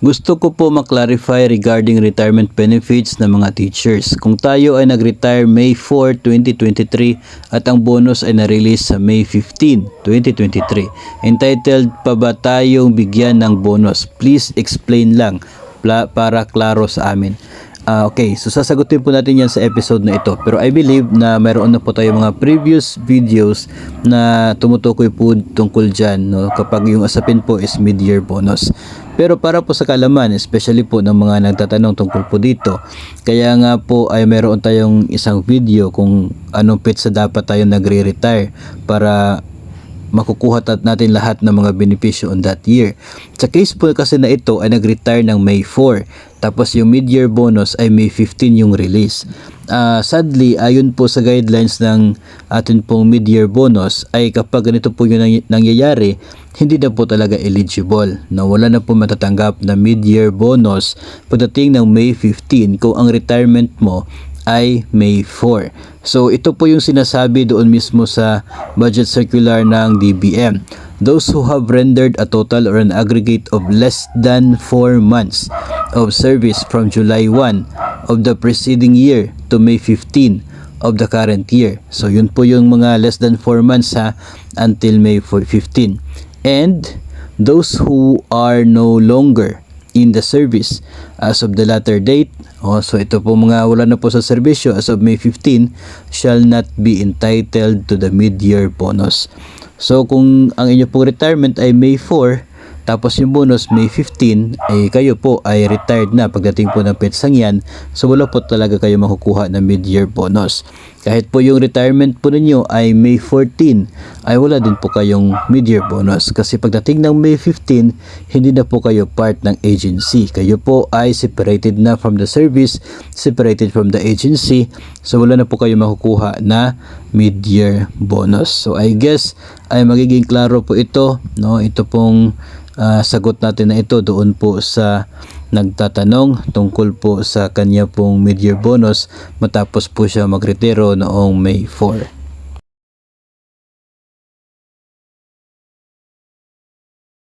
Gusto ko po maklarify regarding retirement benefits ng mga teachers. Kung tayo ay nag-retire May 4, 2023 at ang bonus ay na-release sa May 15, 2023, entitled pa ba tayong bigyan ng bonus? Please explain lang para klaro sa amin. Okay, so sasagutin po natin yan sa episode na ito. Pero I believe na mayroon na po tayo mga previous videos na tumutukoy po tungkol dyan, no? Kapag yung asapin po is mid-year bonus. Pero para po sa kalaman, especially po ng mga nagtatanong tungkol po dito, kaya nga po ay mayroon tayong isang video kung anong petsa dapat tayo nagre-retire para makukuha natin lahat ng mga benepisyo on that year. Sa case po kasi na ito ay nag-retire ng May 4, tapos yung mid-year bonus ay May 15 yung release. Sadly, ayon po sa guidelines ng atin pong mid-year bonus, ay kapag ganito po yung nangyayari, hindi na po talaga eligible. Wala na po matatanggap na mid-year bonus pagdating ng May 15 kung ang retirement mo ay May 4. So ito po yung sinasabi doon mismo sa budget circular ng DBM. Those who have rendered a total or an aggregate of less than 4 months of service from July 1 of the preceding year to May 15 of the current year. So yun po yung mga less than 4 months until May 15. And those who are no longer in the service as of the latter date, so ito po mga wala na po sa serbisyo as of May 15, shall not be entitled to the mid-year bonus. So kung ang inyo pong retirement ay May 4, tapos yung bonus May 15, kayo po ay retired na pagdating po ng petsang yan, so wala po talaga kayo makukuha na mid-year bonus. Kahit po yung retirement po ninyo ay May 14, ay wala din po kayong mid-year bonus kasi pagdating ng May 15, hindi na po kayo part ng agency. Kayo po ay separated na from the service, separated from the agency, so wala na po kayo makukuha na mid-year bonus. So I guess ay magiging klaro po ito, no? Ito pong sagot natin na ito doon po sa nagtatanong tungkol po sa kanya pong mid-year bonus matapos po siya magretiro noong May 4.